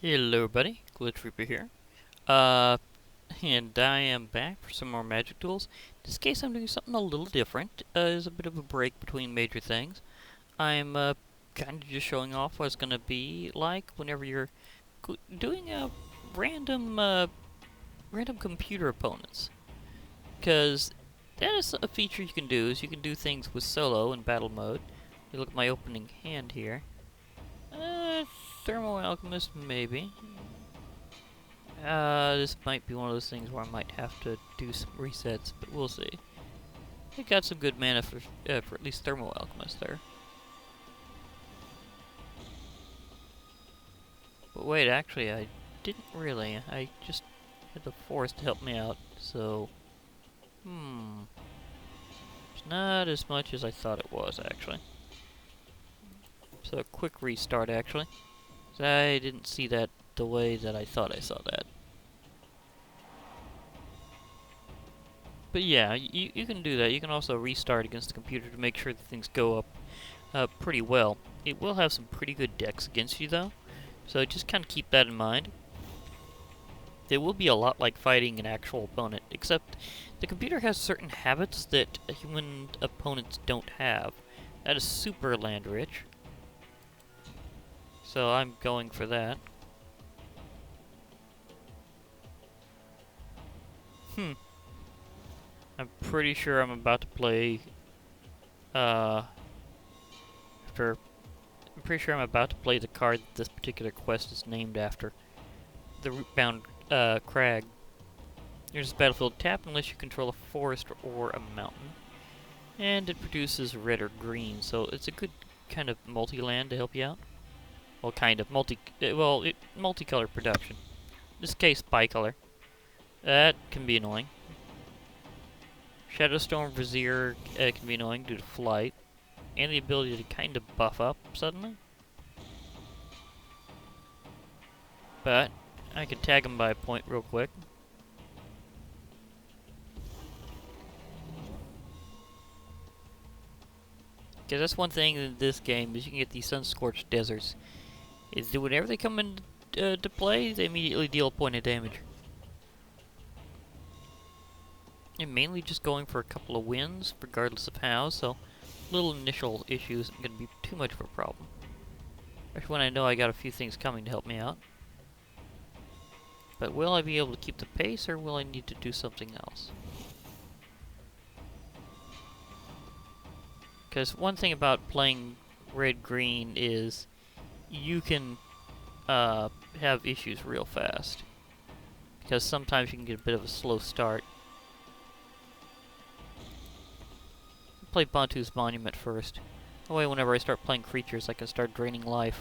Hello, buddy. Glitch Reaper here. Uh, and I am back for some more Magic Duels. In this case, I'm doing something a little different. There's a bit of a break between major things. I'm kind of just showing off what it's gonna be like whenever you're doing a random computer opponents. Because that is a feature you can do. Is you can do things with solo in battle mode. You look at my opening hand here. Thermo Alchemist, maybe. This might be one of those things where I might have to do some resets, but we'll see. I got some good mana for at least Thermal Alchemist there. But wait, actually, I didn't really. I just had the Forest to help me out, so... It's not as much as I thought it was, actually. So a quick restart, actually. I didn't see that the way that I thought I saw that. But yeah, you can do that. You can also restart against the computer to make sure that things go up pretty well. It will have some pretty good decks against you, though. So just kind of keep that in mind. It will be a lot like fighting an actual opponent, except the computer has certain habits that human opponents don't have. That is super land rich. So I'm going for that. I'm pretty sure I'm about to play, I'm pretty sure I'm about to play the card that this particular quest is named after. The Rootbound, Crag. Here's this battlefield tap unless you control a forest or a mountain. And it produces red or green, so it's a good kind of multi-land to help you out. Well, kind of. Multicolor production. In this case, bicolor. That can be annoying. Shadowstorm Vizier can be annoying due to flight, and the ability to kind of buff up suddenly. But I can tag him by a point real quick. Because that's one thing in this game, is you can get these sun-scorched deserts. Is that whenever they come into to play, they immediately deal a point of damage. And mainly just going for a couple of wins, regardless of how, so little initial issues isn't going to be too much of a problem. Especially when I know I got a few things coming to help me out. But will I be able to keep the pace, or will I need to do something else? Because one thing about playing red-green is you can have issues real fast. Because sometimes you can get a bit of a slow start. Play Bantu's Monument first. That way whenever I start playing creatures, I can start draining life.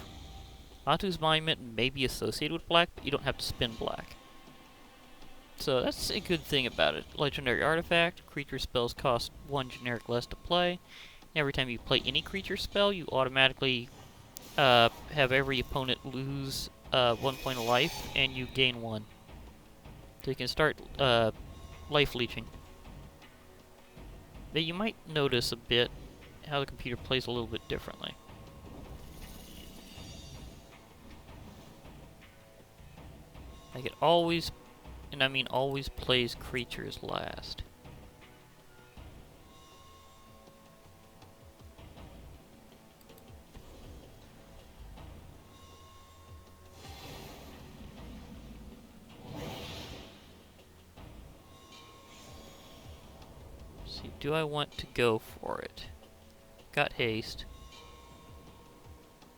Bantu's Monument may be associated with black, but you don't have to spin black. So that's a good thing about it. Legendary Artifact, creature spells cost 1 generic less to play. Every time you play any creature spell, you automatically have every opponent lose 1 point of life, and you gain 1. So you can start life leeching. But you might notice a bit how the computer plays a little bit differently. Like it always, and I mean always, plays creatures last. Do I want to go for it? Got haste.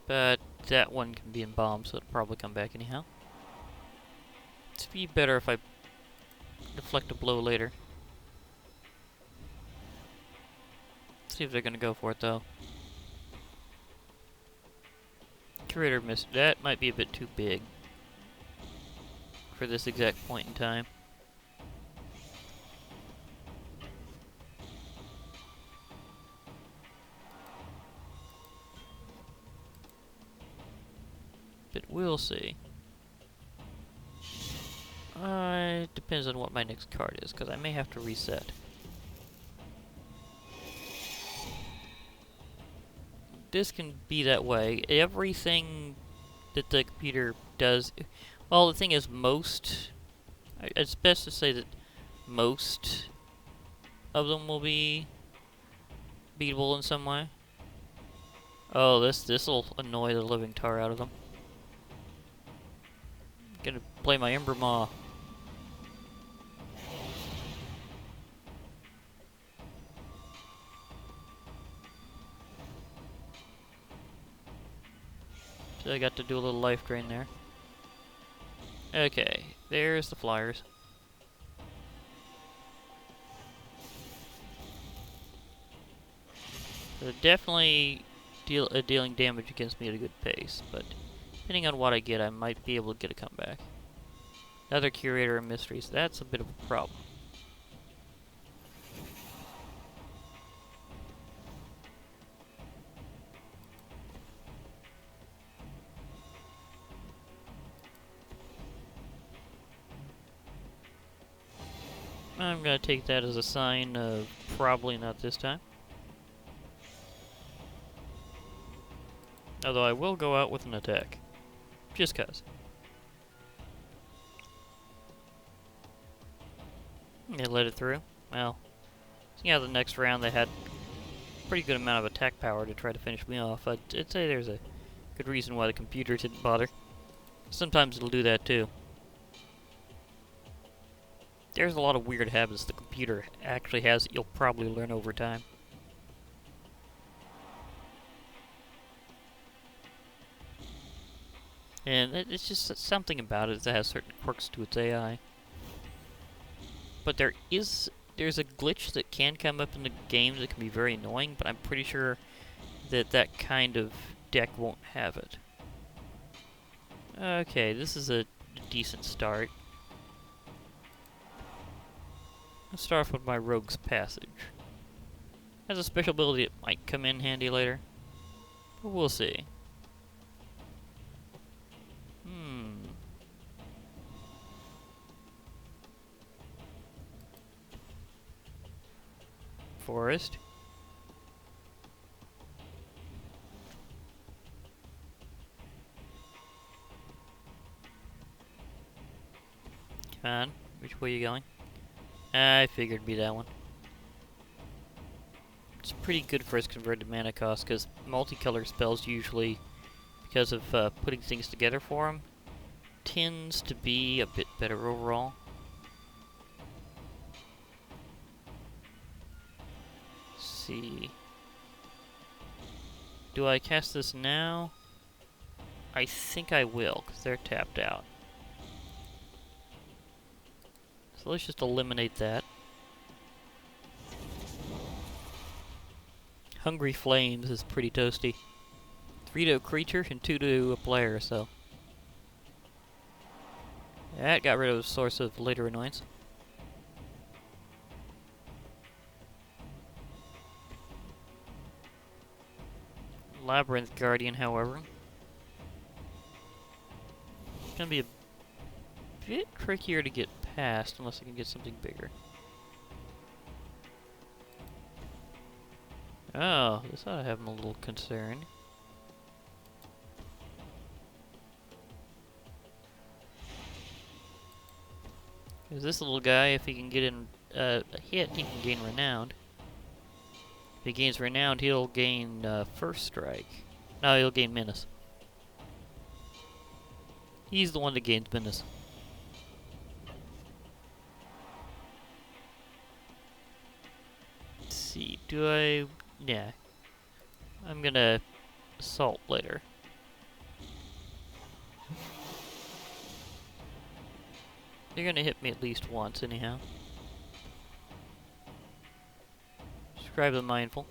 But that one can be in bomb, so it'll probably come back anyhow. It'd be better if I deflect a blow later. Let's see if they're gonna go for it though. Curator missed. That might be a bit too big for this exact point in time. But we'll see. It depends on what my next card is, because I may have to reset. This can be that way. Everything that the computer does. Well, the thing is, it's best to say that most of them will be beatable in some way. Oh, this'll annoy the living tar out of them. Gonna play my Ember Maw. So I got to do a little life drain there. Okay, there's the flyers. They're definitely dealing damage against me at a good pace, but depending on what I get, I might be able to get a comeback. Another Curator of Mysteries, that's a bit of a problem. I'm gonna take that as a sign of probably not this time. Although I will go out with an attack. Just cause. They let it through. Well, seeing how the next round they had a pretty good amount of attack power to try to finish me off, I'd say there's a good reason why the computer didn't bother. Sometimes it'll do that too. There's a lot of weird habits the computer actually has that you'll probably learn over time. And it's just something about it that has certain quirks to its AI. But there's a glitch that can come up in the game that can be very annoying, but I'm pretty sure that kind of deck won't have it. Okay, this is a decent start. Let's start off with my Rogue's Passage. Has a special ability that might come in handy later, but we'll see. Forest. Come on, which way are you going? I figured it'd be that one. It's pretty good for its converted mana cost, because multicolor spells usually, because of putting things together for them, tends to be a bit better overall. Let's see. Do I cast this now? I think I will, because they're tapped out. So let's just eliminate that. Hungry Flames is pretty toasty. 3 to a creature and 2 to a player, so. That got rid of a source of later annoyance. Labyrinth Guardian, however, it's gonna be a bit trickier to get past unless I can get something bigger. Oh, this ought to have him a little concerned. Because this little guy, if he can get in a hit, he can gain Renowned. If he gains Renowned, he'll gain First Strike. No, he'll gain Menace. He's the one that gains Menace. Let's see, do I... Yeah. I'm gonna Assault later. They're gonna hit me at least once, anyhow. Scribe the Mindful.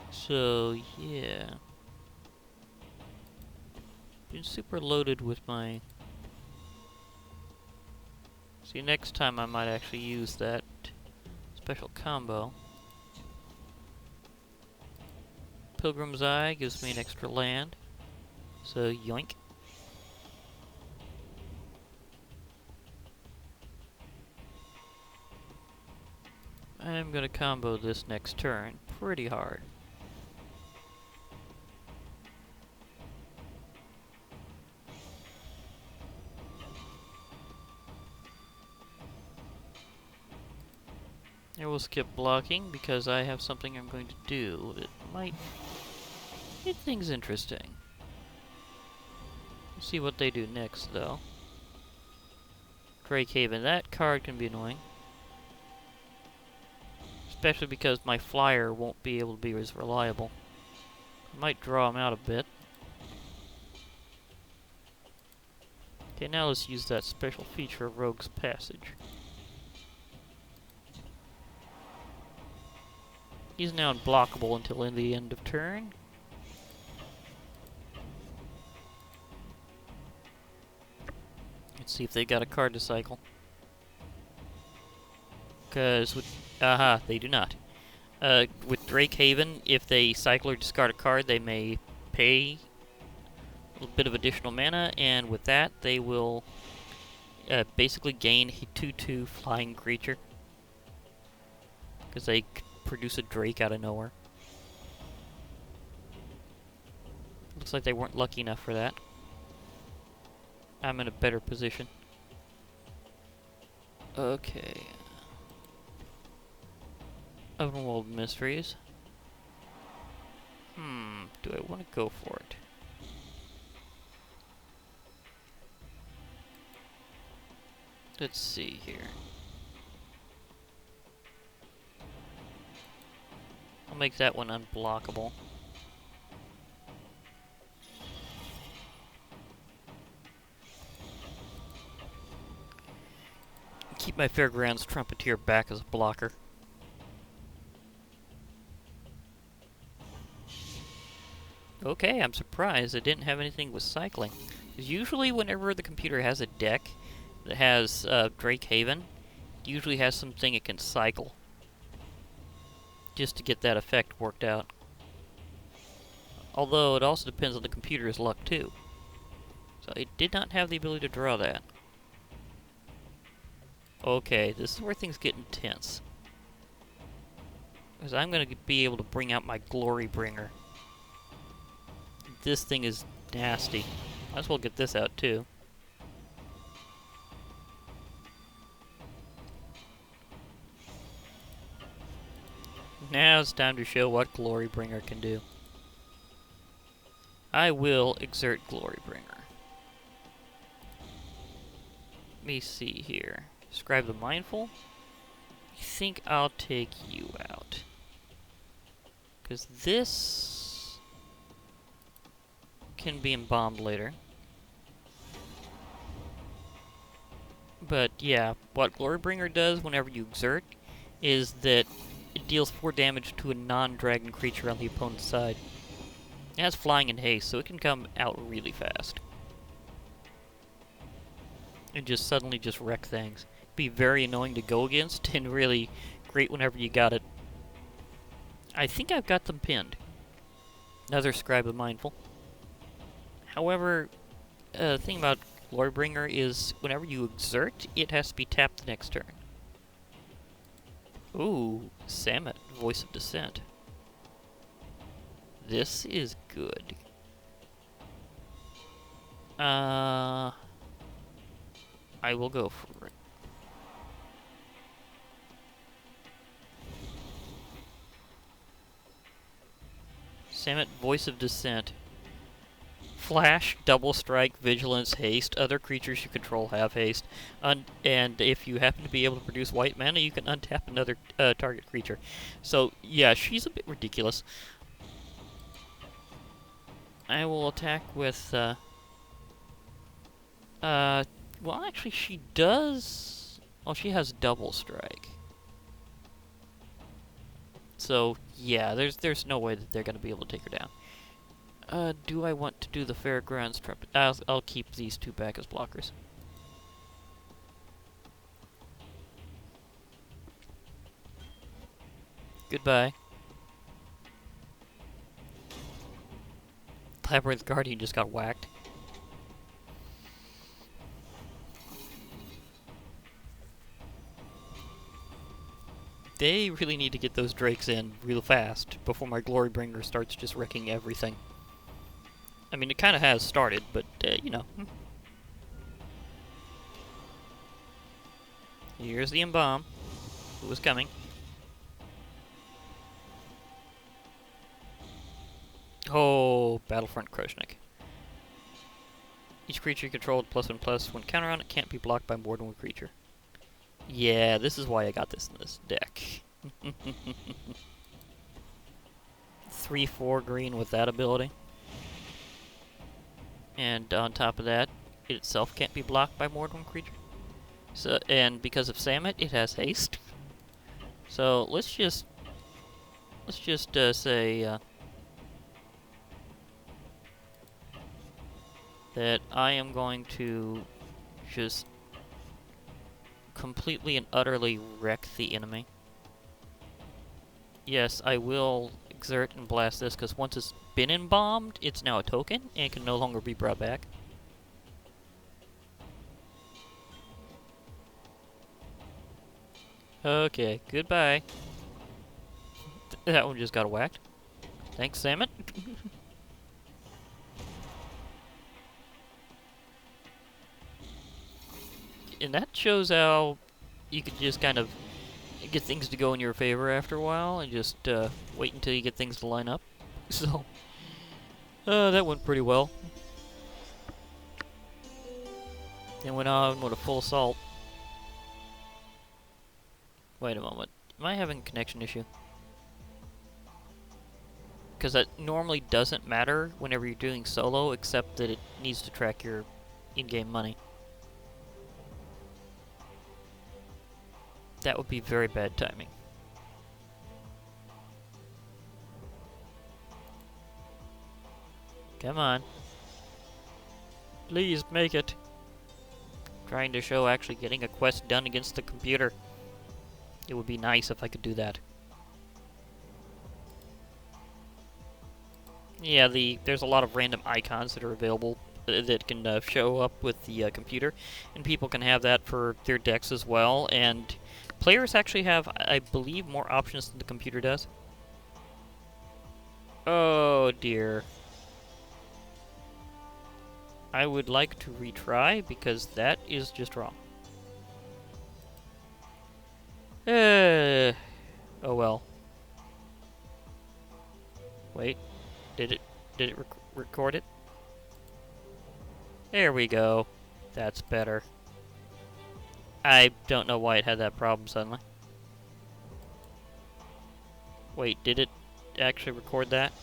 So, yeah. Been super loaded with my... See, next time I might actually use that special combo. Pilgrim's Eye gives me an extra land. So, yoink. I'm gonna combo this next turn pretty hard. I will skip blocking because I have something I'm going to do that might make things interesting. We'll see what they do next, though. Drake Haven. That card can be annoying. Especially because my flyer won't be able to be as reliable. I might draw him out a bit. Okay, now let's use that special feature of Rogue's Passage. He's now unblockable until in the end of turn. Let's see if they got a card to cycle. Because with... Aha, they do not. With Drake Haven, if they cycle or discard a card, they may pay a little bit of additional mana, and with that, they will basically gain a 2/2 flying creature. Because they produce a Drake out of nowhere. Looks like they weren't lucky enough for that. I'm in a better position. Okay. Open-world mysteries. Do I want to go for it? Let's see here. I'll make that one unblockable. Keep my Fairgrounds Trumpeteer back as a blocker. Okay, I'm surprised I didn't have anything with cycling. Usually whenever the computer has a deck that has Drake Haven, it usually has something it can cycle. Just to get that effect worked out. Although it also depends on the computer's luck too. So it did not have the ability to draw that. Okay, this is where things get intense. Because I'm going to be able to bring out my Glory Bringer. This thing is nasty. Might as well get this out too. Now it's time to show what Glory Bringer can do. I will exert Glory Bringer. Let me see here. Scribe the Mindful. I think I'll take you out. Because this can be embalmed later. But yeah, what Glorybringer does whenever you exert is that it deals 4 damage to a non-dragon creature on the opponent's side. It has flying and haste, so it can come out really fast. And just suddenly just wreck things. Be very annoying to go against, and really great whenever you got it. I think I've got them pinned. Another Scribe of Mindful. However, the thing about Glorybringer is whenever you exert, it has to be tapped the next turn. Ooh, Samet, Voice of Dissent. This is good. I will go for it. Samet, Voice of Dissent. Flash, Double Strike, Vigilance, Haste. Other creatures you control have haste. And if you happen to be able to produce white mana, you can untap another target creature. So, yeah, she's a bit ridiculous. I will attack with, well, actually, she does... Oh, she has Double Strike. So, yeah, there's no way that they're going to be able to take her down. Do I want to do the Fairgrounds Trumpet? I'll keep these 2 back as blockers. Goodbye. Labyrinth Guardian just got whacked. They really need to get those Drakes in real fast before my Glorybringer starts just wrecking everything. I mean, it kind of has started, but, you know. Here's the Embalm. Who was coming. Oh, Battlefront Kroshnik. Each creature you controlled +1/+, when counter on it can't be blocked by more than one creature. Yeah, this is why I got this in this deck. 3/4 green with that ability. And on top of that, it itself can't be blocked by more than one creature. So, and because of Samet, it has haste. So let's just say that I am going to just completely and utterly wreck the enemy. Yes, I will exert and blast this, because once it's been embalmed, it's now a token, and can no longer be brought back. Okay, goodbye. That one just got whacked. Thanks, Salmon. And that shows how you can just kind of get things to go in your favor after a while, and just wait until you get things to line up. So, that went pretty well. And went on with a full assault. Wait a moment. Am I having a connection issue? Because that normally doesn't matter whenever you're doing solo, except that it needs to track your in-game money. That would be very bad timing. Come on. Please make it. Trying to show actually getting a quest done against the computer. It would be nice if I could do that. Yeah, there's a lot of random icons that are available that can show up with the computer, and people can have that for their decks as well, and players actually have, I believe, more options than the computer does. Oh dear. I would like to retry, because that is just wrong. Oh well. Wait, did it record it? There we go. That's better. I don't know why it had that problem suddenly. Wait, did it actually record that?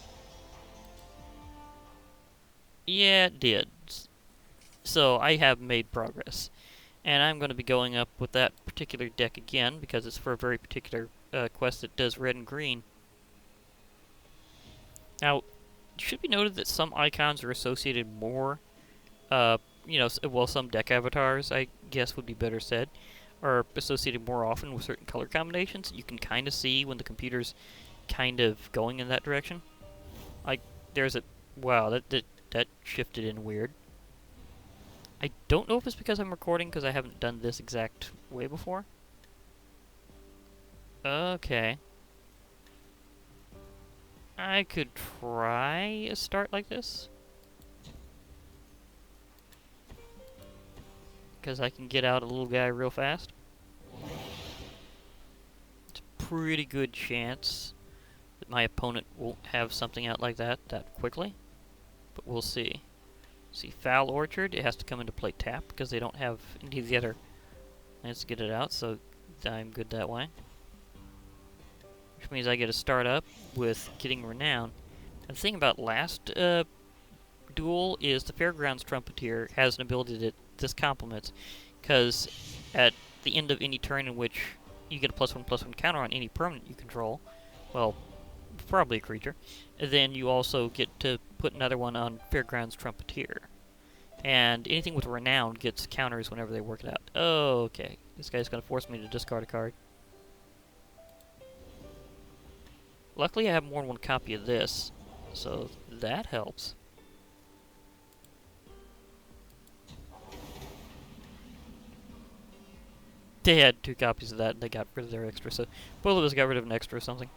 Yeah, it did. So I have made progress. And I'm going to be going up with that particular deck again, because it's for a very particular quest that does red and green. Now, it should be noted that some icons are associated more, well, some deck avatars, I guess would be better said, are associated more often with certain color combinations. You can kind of see when the computer's kind of going in that direction. Like, there's a... Wow, that shifted in weird. I don't know if it's because I'm recording, because I haven't done this exact way before. Okay. I could try a start like this. Because I can get out a little guy real fast. It's a pretty good chance that my opponent won't have something out like that quickly. But we'll see. See, Foul Orchard, it has to come into play tap, because they don't have any of the other lands to get it out, so I'm good that way. Which means I get to start up with getting Renown. And the thing about last duel is the Fairgrounds Trumpeter has an ability that this complements, because at the end of any turn in which you get a +1/+1 counter on any permanent you control, well, probably a creature, then you also get to put another one on Fairgrounds Trumpeter. And anything with Renown gets counters whenever they work it out. Oh, okay. This guy's going to force me to discard a card. Luckily, I have more than one copy of this, so that helps. They had 2 copies of that, and they got rid of their extra, so both of us got rid of an extra or something.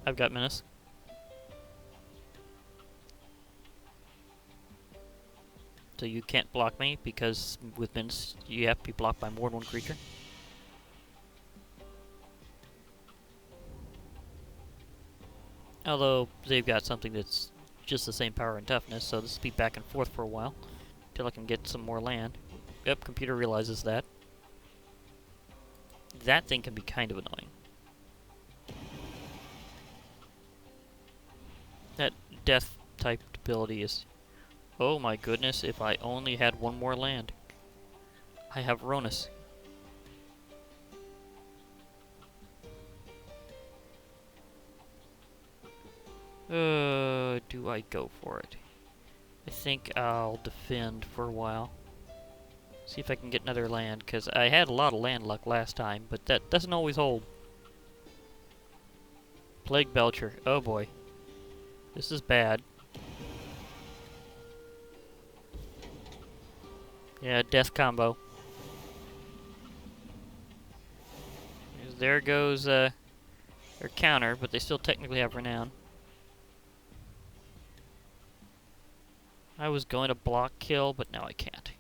I've got Menace. So you can't block me, because with Menace, you have to be blocked by more than one creature. Although they've got something that's just the same power and toughness, so this will be back and forth for a while. Till I can get some more land. Yep, computer realizes that. That thing can be kind of annoying. That death type ability is... Oh my goodness, if I only had one more land. I have Ronus. Do I go for it? I think I'll defend for a while. See if I can get another land, because I had a lot of land luck last time, but that doesn't always hold. Plague Belcher. Oh boy. This is bad. Yeah, death combo. There goes their counter, but they still technically have renown. I was going to block kill, but now I can't.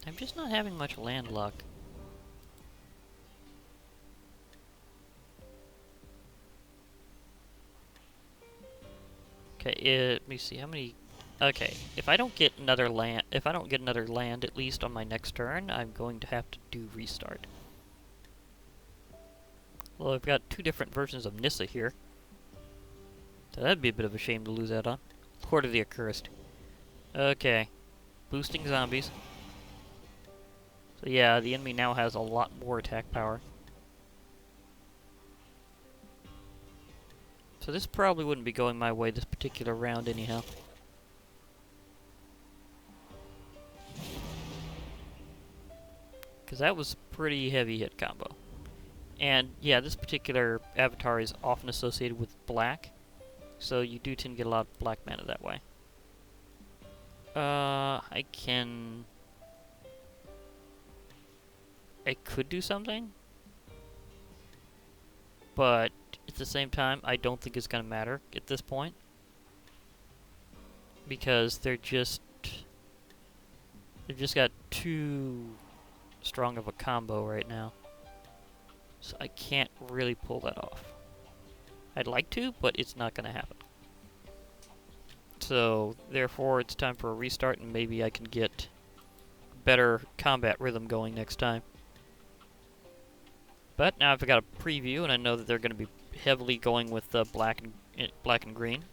I'm just not having much land luck. Okay, let me see how many. Okay, if I don't get another land, at least on my next turn, I'm going to have to do restart. Well, I've got two different versions of Nissa here, so that'd be a bit of a shame to lose that on. Lord of the Accursed. Okay, boosting zombies. So yeah, the enemy now has a lot more attack power. So this probably wouldn't be going my way this particular round anyhow. Because that was pretty heavy hit combo. And yeah, this particular avatar is often associated with black. So you do tend to get a lot of black mana that way. I could do something. But at the same time, I don't think it's going to matter at this point. Because they've just got too strong of a combo right now. So I can't really pull that off. I'd like to, but it's not going to happen. So, therefore, it's time for a restart, and maybe I can get better combat rhythm going next time. But now I've got a preview, and I know that they're going to be heavily going with black and green,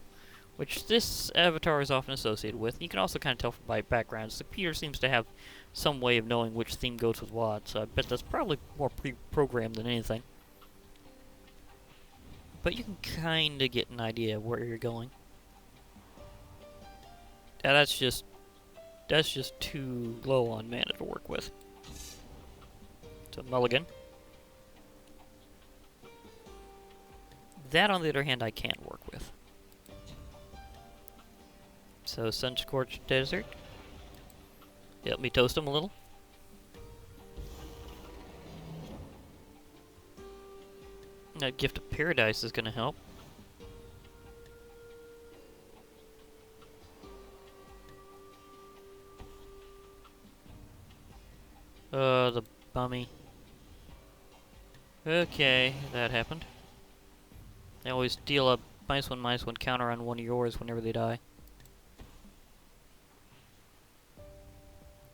which this avatar is often associated with. You can also kind of tell by backgrounds. The computer seems to have some way of knowing which theme goes with what, so I bet that's probably more pre-programmed than anything. But you can kind of get an idea of where you're going. Yeah, that's just too low on mana to work with. So mulligan. That, on the other hand, I can work with. So Sun-Scorched Desert. Help me toast them a little. That Gift of Paradise is going to help. The bummy. Okay, that happened. They always deal a -1/-1 counter on one of yours whenever they die.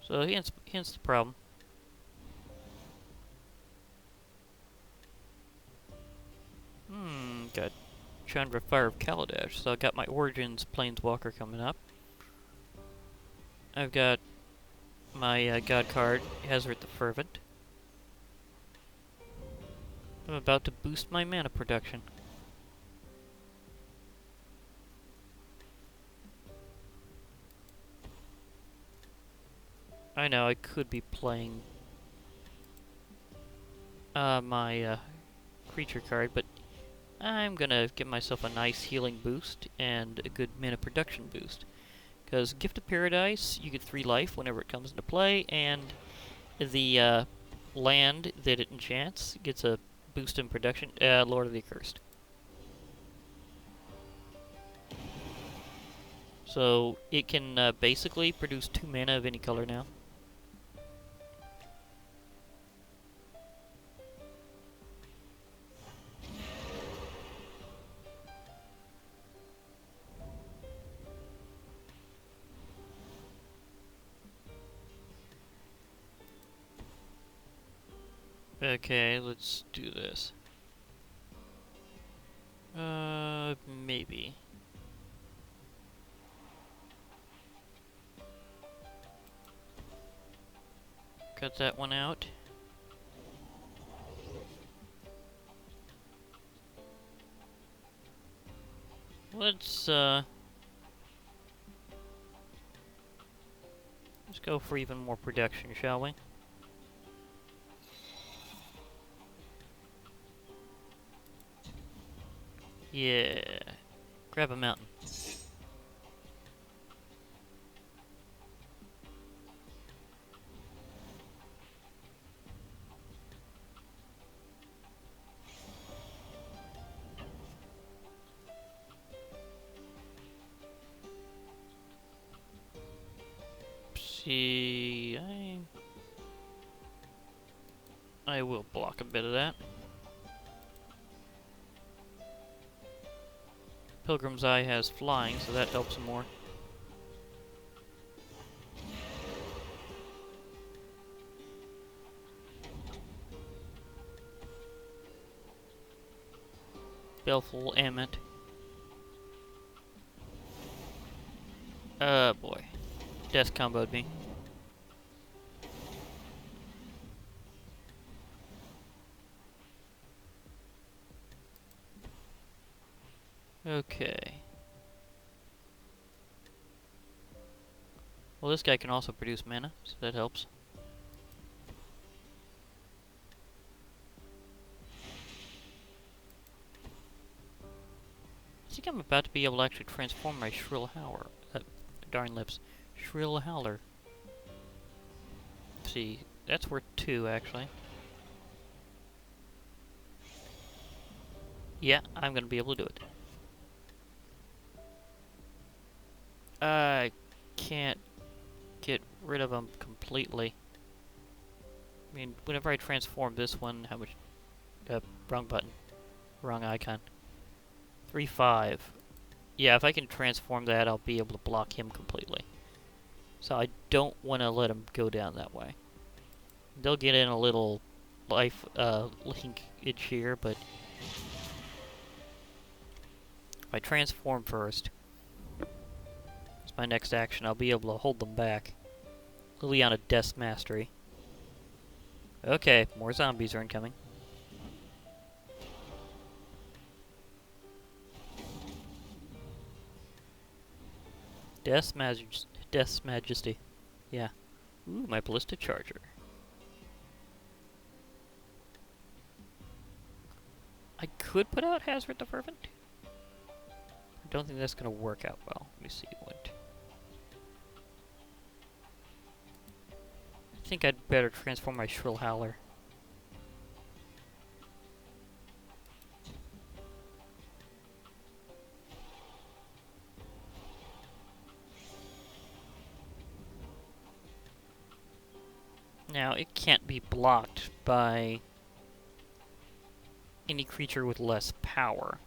So hence the problem. Got Chandra Fire of Kaladesh. So I got my Origins Planeswalker coming up. I've got my God card, Hazard the Fervent. I'm about to boost my mana production. I know, I could be playing my creature card, but I'm gonna give myself a nice healing boost and a good mana production boost. Because Gift of Paradise, you get 3 life whenever it comes into play, and the land that it enchants gets a boost in production. Lord of the Accursed. So it can basically produce 2 mana of any color now. Okay, let's do this. Maybe. Cut that one out. Let's go for even more production, shall we? Yeah. Grab a mountain. See, I will block a bit of that. Pilgrim's Eye has flying, so that helps more. Baleful Ammit. Boy. Death comboed me. Okay. Well, this guy can also produce mana, so that helps. I think I'm about to be able to actually transform my Shrill Howler. Darn lips. Shrill Howler. Let's see, that's worth 2, actually. Yeah, I'm gonna be able to do it. I can't get rid of them completely. I mean, whenever I transform this one, how much... wrong button. Wrong icon. 3-5. Yeah, if I can transform that, I'll be able to block him completely. So I don't want to let him go down that way. They'll get in a little life linkage here, but if I transform first, it's my next action, I'll be able to hold them back. Liliana Death's Mastery. Okay, more zombies are incoming. Death's Majesty. Yeah. Ooh, my Ballista Charger. I could put out Hazard the Fervent. I don't think that's going to work out well. Let me see what... I think I'd better transform my Shrill Howler. Now, it can't be blocked by any creature with less power.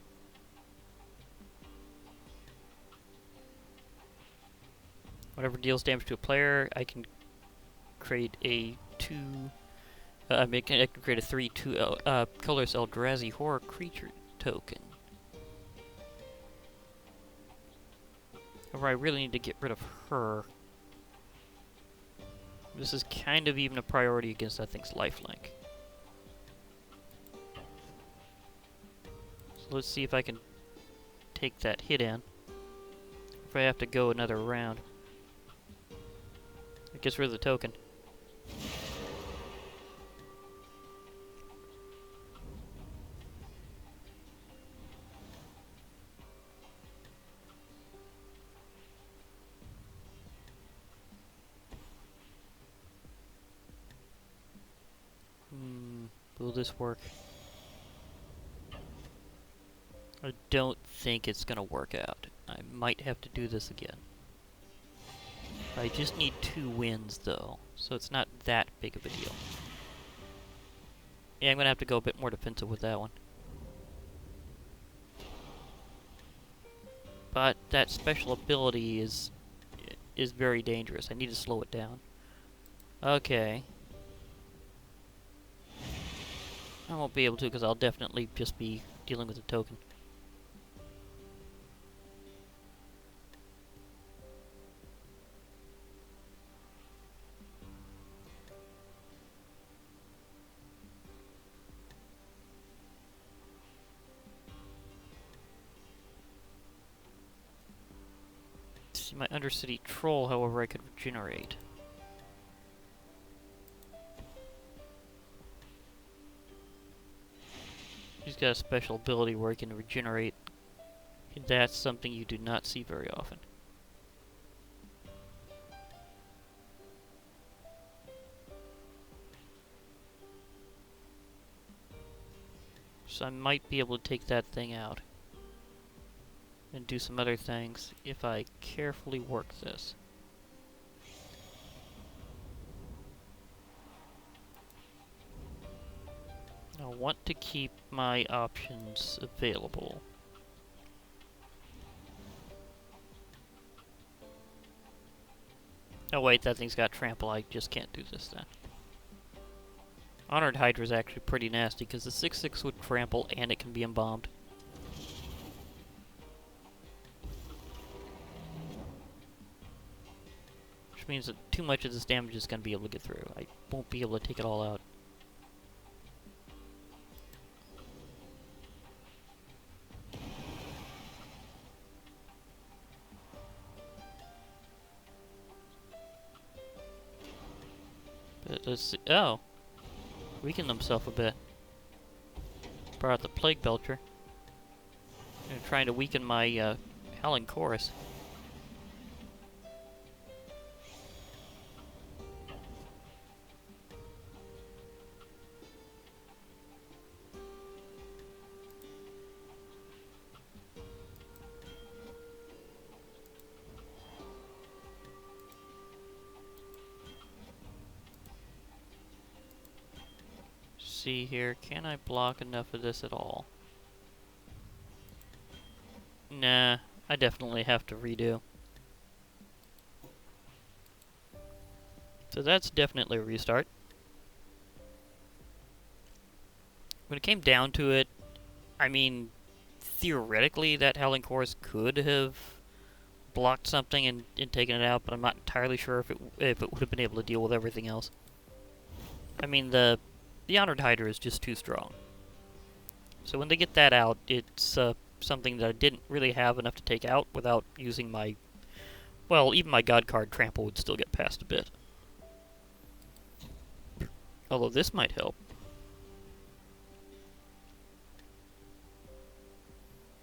Whatever deals damage to a player, I can create a 2... I can create a 3/2 colorless Eldrazi horror creature token. However, I really need to get rid of her. This is kind of even a priority against that thing's lifelink. So let's see if I can take that hit in. If I have to go another round. It gets rid of the token. Will this work? I don't think it's gonna work out. I might have to do this again. I just need 2 wins, though, so it's not that big of a deal. Yeah, I'm gonna have to go a bit more defensive with that one. But that special ability is very dangerous. I need to slow it down. Okay. I won't be able to because I'll definitely just be dealing with a token. See, my Undercity Troll, however, I could regenerate. He's got a special ability where he can regenerate. That's something you do not see very often. So I might be able to take that thing out. And do some other things if I carefully work this. I want to keep my options available. Oh wait, that thing's got trample. I just can't do this then. Honored Hydra is actually pretty nasty because the 6/6 would trample and it can be embalmed. Which means that too much of this damage is going to be able to get through. I won't be able to take it all out. But let's see. Oh! Weakened himself a bit. Brought out the Plague Belcher. And trying to weaken my Howling Chorus. See here, can I block enough of this at all? Nah, I definitely have to redo. So that's definitely a restart. When it came down to it, I mean, theoretically that Howling Chorus could have blocked something and taken it out, but I'm not entirely sure if it would have been able to deal with everything else. I mean, the Honored Hydra is just too strong. So when they get that out, it's something that I didn't really have enough to take out without using my... Well, even my God card Trample would still get past a bit. Although this might help.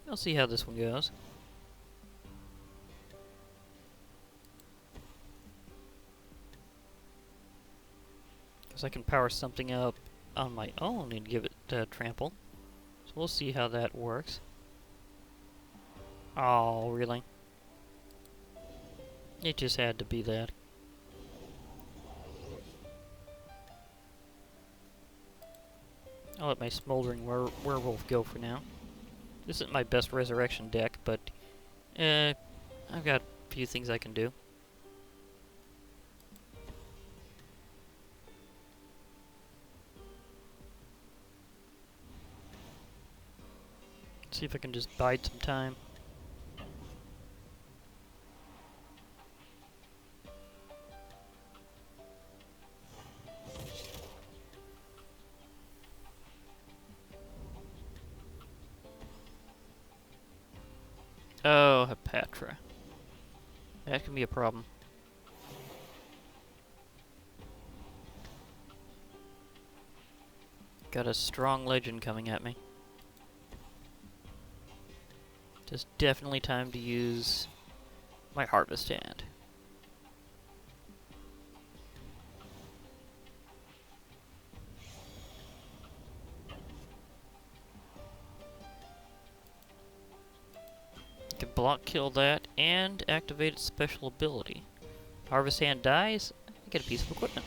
I'll see how this one goes. Because I can power something up on my own and give it Trample. So we'll see how that works. Oh, really? It just had to be that. I'll let my Smoldering Werewolf go for now. This isn't my best Resurrection deck, but I've got a few things I can do. See if I can just bide some time. Oh, Hepatra. That can be a problem. Got a strong legend coming at me. It's definitely time to use my Harvest Hand. I can block kill that and activate its special ability. Harvest Hand dies, I get a piece of equipment.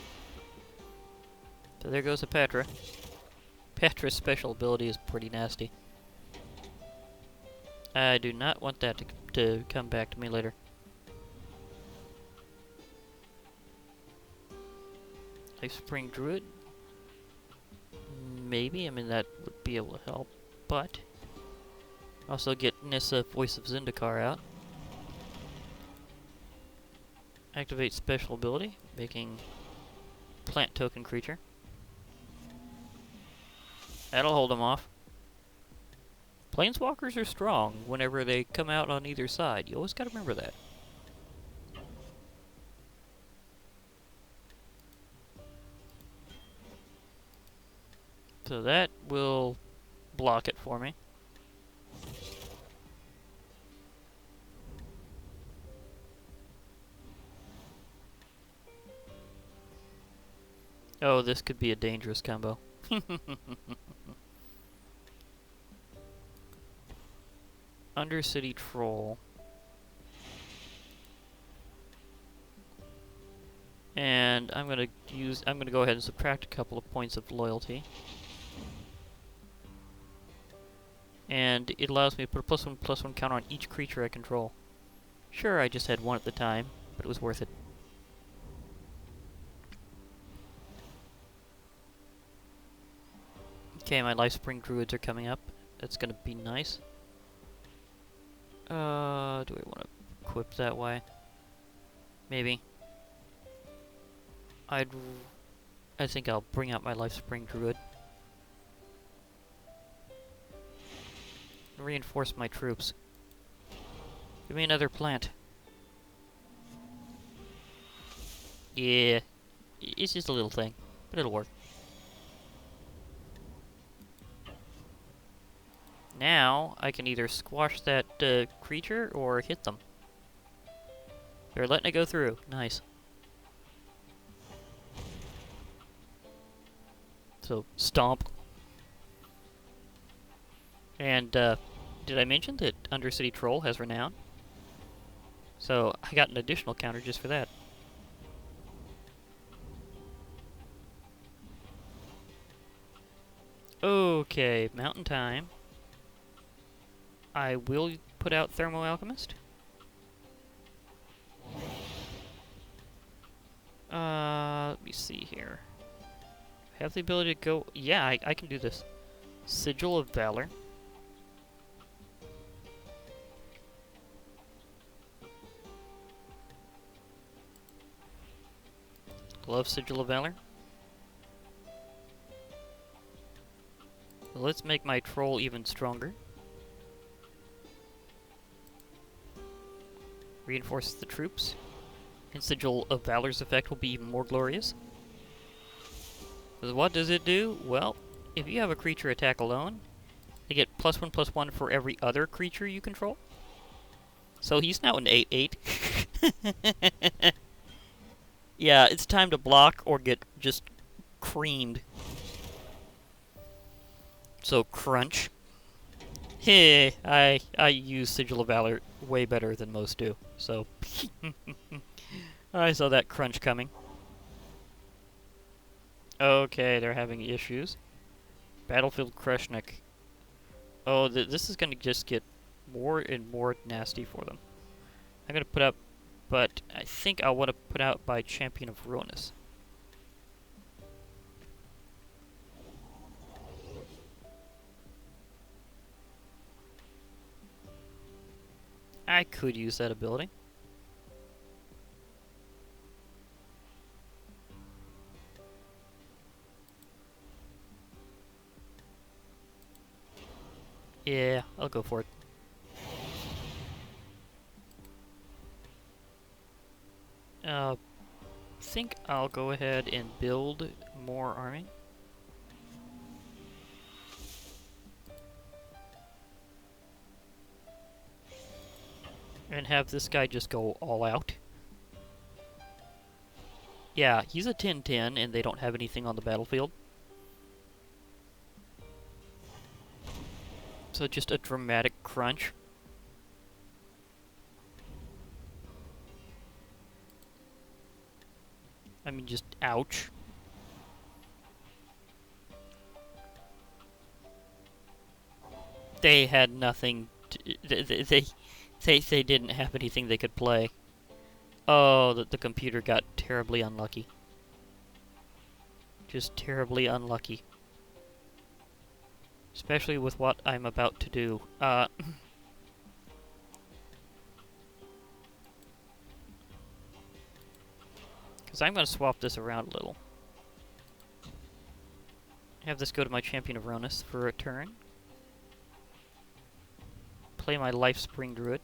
So there goes a Petra. Petra's special ability is pretty nasty. I do not want that to come back to me later. Life Spring Druid? Maybe, I mean that would be able to help, but also get Nissa Voice of Zendikar out. Activate special ability, making plant token creature. That'll hold them off. Planeswalkers are strong whenever they come out on either side. You always gotta remember that. So that will block it for me. Oh, this could be a dangerous combo. Undercity Troll. And I'm gonna go ahead and subtract a couple of points of loyalty. And it allows me to put a +1/+1 counter on each creature I control. Sure, I just had one at the time, but it was worth it. Okay, my Life Spring Druids are coming up. That's gonna be nice. Do I want to equip that way? Maybe. I think I'll bring out my Life Spring Druid. Reinforce my troops. Give me another plant. Yeah. It's just a little thing, but it'll work. Now, I can either squash that creature or hit them. They're letting it go through. Nice. So, stomp. And, did I mention that Undercity Troll has Renown? So, I got an additional counter just for that. Okay, Mountain Time. I will put out Thermo Alchemist. Let me see here. I have the ability to go... Yeah, I can do this. Sigil of Valor. Love Sigil of Valor. Let's make my troll even stronger. Reinforces the troops. And Sigil of Valor's effect will be even more glorious. What does it do? Well, if you have a creature attack alone, you get +1/+1 for every other creature you control. So he's now an 8/8. Yeah, it's time to block or get just creamed. So crunch. Hey, I use Sigil of Valor way better than most do. So I saw that crunch coming. Okay, they're having issues. Battlefield Krushnik. Oh, this is going to just get more and more nasty for them. I'm going to put up, but I think I want to put out by Champion of Ruinous. I could use that ability. Yeah, I'll go for it. Think I'll go ahead and build more army. And have this guy just go all out. Yeah, he's a 10/10 and they don't have anything on the battlefield. So just a dramatic crunch. I mean, just ouch. They had nothing. They didn't have anything they could play. Oh, the computer got terribly unlucky. Just terribly unlucky. Especially with what I'm about to do. Because I'm going to swap this around a little. Have this go to my Champion of Ronus for a turn. Play my Life Spring Druid.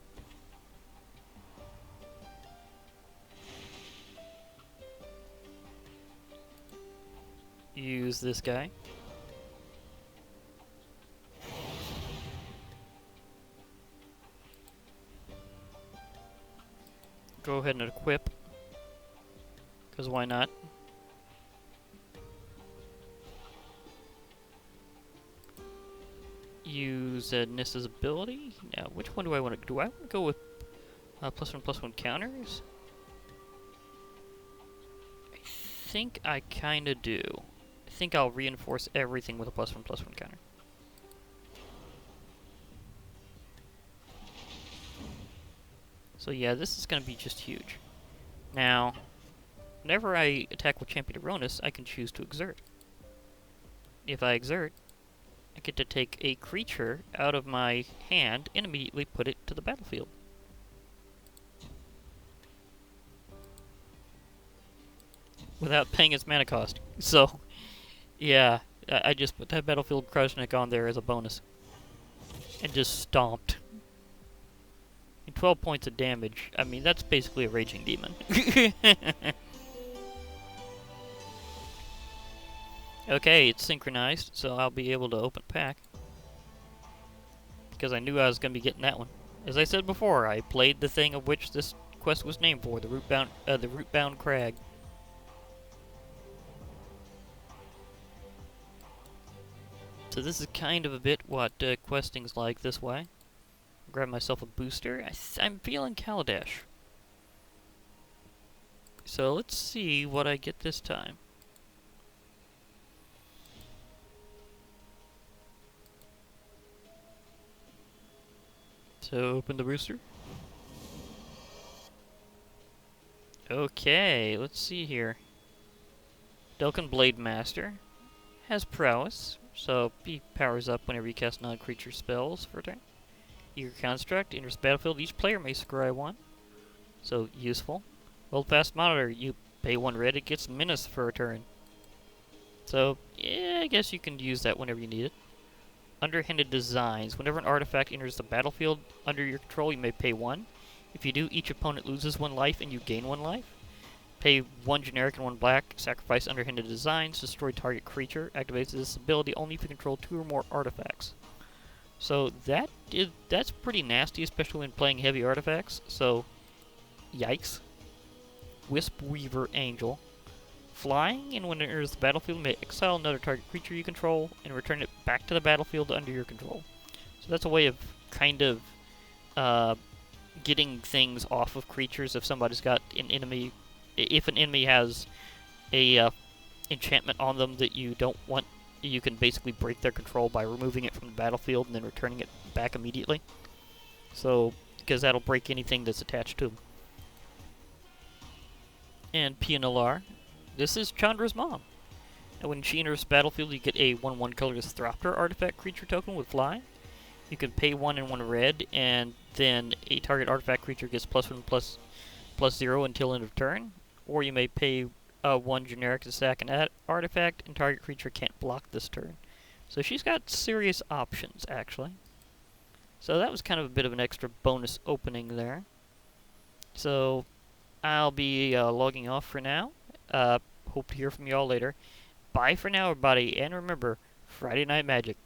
Use this guy. Go ahead and equip. Because why not? Use Nissa's ability. Now, which one do I want to... Do I want to go with +1/+1 counters? I think I kind of do. I think I'll reinforce everything with a +1/+1 counter. So yeah, this is going to be just huge. Now, whenever I attack with Champion of Ronus, I can choose to exert. If I exert, I get to take a creature out of my hand and immediately put it to the battlefield. Without paying its mana cost. So, yeah, I just put that Battlefield Kruznik on there as a bonus. And just stomped. And 12 points of damage. I mean, that's basically a Raging Demon. Okay, it's synchronized, so I'll be able to open pack. Because I knew I was going to be getting that one. As I said before, I played the thing of which this quest was named for, the Rootbound Crag. So this is kind of a bit what questing's like this way. Grab myself a booster. I'm feeling Kaladesh. So let's see what I get this time. So open the booster. Okay, let's see here. Delkin Blade Master has prowess, so he powers up whenever you cast non-creature spells for a turn. Eager Construct enters battlefield. Each player may scry one, so useful. Hold Fast Monitor. You pay 1 red, it gets Menace for a turn. So yeah, I guess you can use that whenever you need it. Underhanded Designs. Whenever an artifact enters the battlefield under your control, you may pay 1. If you do, each opponent loses 1 life and you gain 1 life. Pay 1 generic and 1 black. Sacrifice Underhanded Designs. Destroy target creature. Activates this ability only if you control 2 or more artifacts. So that's pretty nasty, especially when playing heavy artifacts. So, yikes. Wisp Weaver Angel. Flying, and when it enters the battlefield, may exile another target creature you control and return it back to the battlefield under your control. So that's a way of kind of getting things off of creatures if somebody's got an enemy. If an enemy has a enchantment on them that you don't want, you can basically break their control by removing it from the battlefield and then returning it back immediately. So, because that'll break anything that's attached to them. And Pianalar. This is Chandra's mom. And when she enters battlefield, you get a 1/1 colorless Thropter artifact creature token with fly. You can pay 1 and 1 red, and then a target artifact creature gets +1/+0 until end of turn. Or you may pay 1 generic to sack an artifact, and target creature can't block this turn. So she's got serious options, actually. So that was kind of a bit of an extra bonus opening there. So I'll be logging off for now. Hope to hear from y'all later. Bye for now, everybody, and remember, Friday Night Magic.